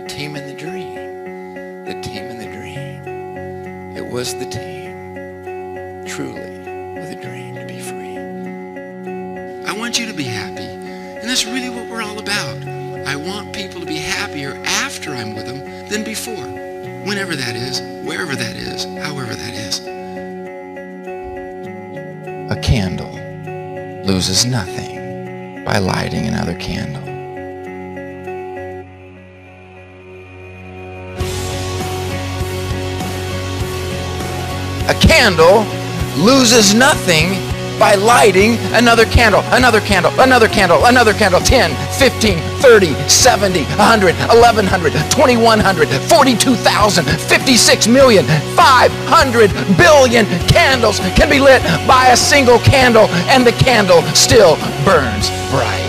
team in the dream. The team in the dream. It was the team, truly, with a dream to be free. I want you to be happy, and that's really what we're all about. I want people to be happier after I'm with them than before. Whenever that is, wherever that is, however that is. A candle loses nothing by lighting another candle. A candle loses nothing by lighting another candle, another candle, another candle, another candle. 10, 15, 30, 70, 100, 1100, 2100, 42,000, 56 million, 500 billion candles can be lit by a single candle, and the candle still burns bright.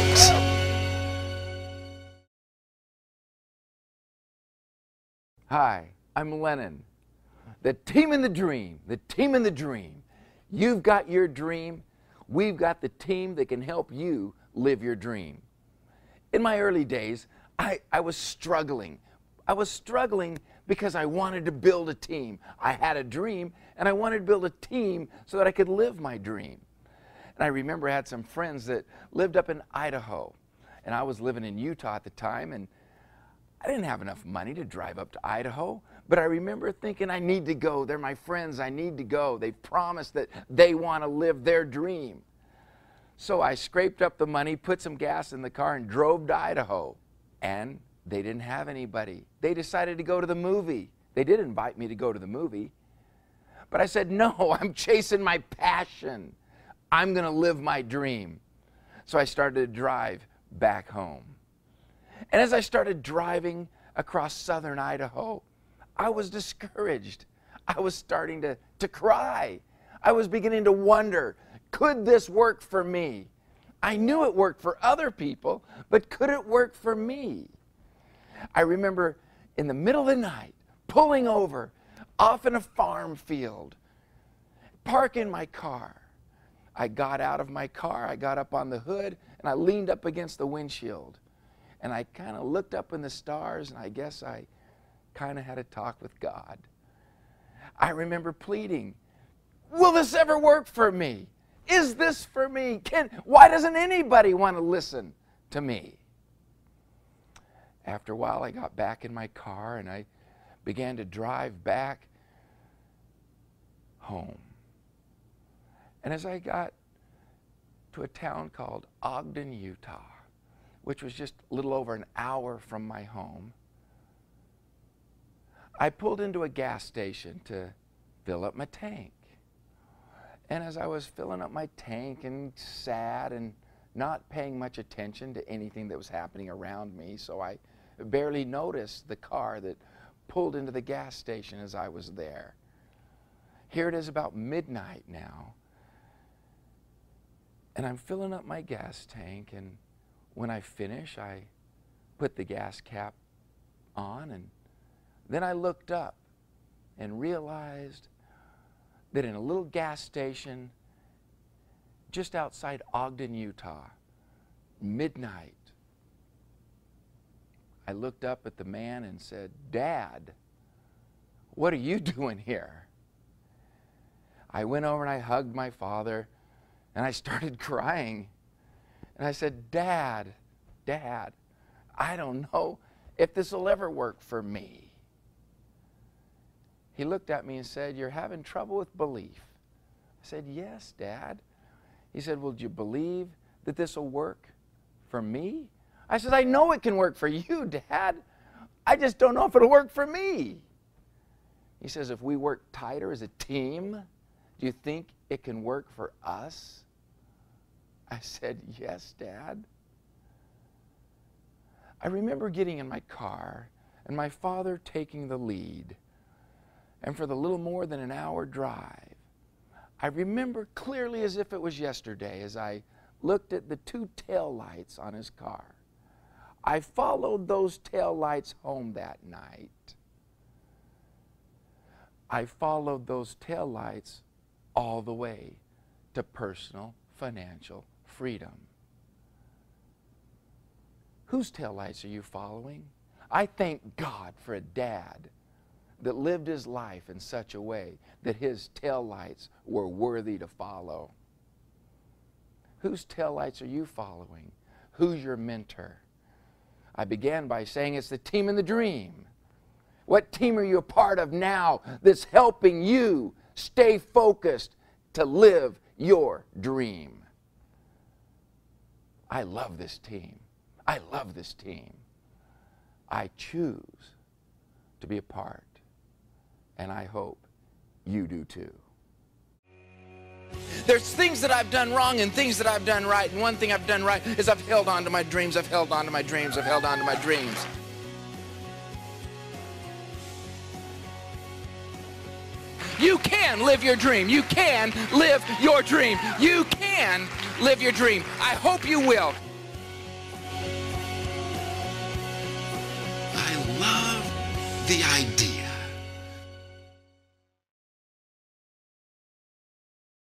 Hi, I'm Lennon. The team in the dream, the team in the dream. You've got your dream. We've got the team that can help you live your dream. In my early days, I was struggling. I was struggling because I wanted to build a team. I had a dream, and I wanted to build a team so that I could live my dream. And I remember I had some friends that lived up in Idaho, and I was living in Utah at the time, and I didn't have enough money to drive up to Idaho, but I remember thinking, I need to go. They're my friends. I need to go. They've promised that they want to live their dream. So I scraped up the money, put some gas in the car, and drove to Idaho. And they didn't have anybody. They decided to go to the movie. They did invite me to go to the movie. But I said, no, I'm chasing my passion. I'm going to live my dream. So I started to drive back home. And as I started driving across southern Idaho, I was discouraged. I was starting to cry. I was beginning to wonder, could this work for me? I knew it worked for other people, but could it work for me? I remember in the middle of the night, pulling over off in a farm field, parking my car. I got out of my car, I got up on the hood, and I leaned up against the windshield. And I kind of looked up in the stars, and I guess I kind of had a talk with God. I remember pleading, will this ever work for me? Is this for me? Why doesn't anybody want to listen to me? After a while, I got back in my car, and I began to drive back home. And as I got to a town called Ogden, Utah, which was just a little over an hour from my home, I pulled into a gas station to fill up my tank. And as I was filling up my tank and sad and not paying much attention to anything that was happening around me, so I barely noticed the car that pulled into the gas station as I was there. Here it is about midnight now, and I'm filling up my gas tank, and when I finish, I put the gas cap on, and then I looked up and realized that in a little gas station just outside Ogden, Utah, midnight, I looked up at the man and said, Dad, what are you doing here? I went over and I hugged my father, and I started crying. And I said, Dad, I don't know if this will ever work for me. He looked at me and said, you're having trouble with belief. I said, yes, Dad. He said, well, do you believe that this will work for me? I said, I know it can work for you, Dad. I just don't know if it'll work for me. He says, if we work tighter as a team, do you think it can work for us? I said, yes, Dad. I remember getting in my car and my father taking the lead. And for the little more than an hour drive, I remember clearly as if it was yesterday as I looked at the two tail lights on his car. I followed those tail lights home that night. I followed those tail lights all the way to personal financial freedom. Whose taillights are you following? I thank God for a dad that lived his life in such a way that his taillights were worthy to follow. Whose taillights are you following? Who's your mentor? I began by saying it's the team in the dream. What team are you a part of now that's helping you stay focused to live your dream? I love this team. I love this team. I choose to be a part, and I hope you do too. There's things that I've done wrong and things that I've done right, and one thing I've done right is I've held on to my dreams, I've held on to my dreams, I've held on to my dreams. You can live your dream. You can live your dream. You can live your dream. I hope you will. I love the idea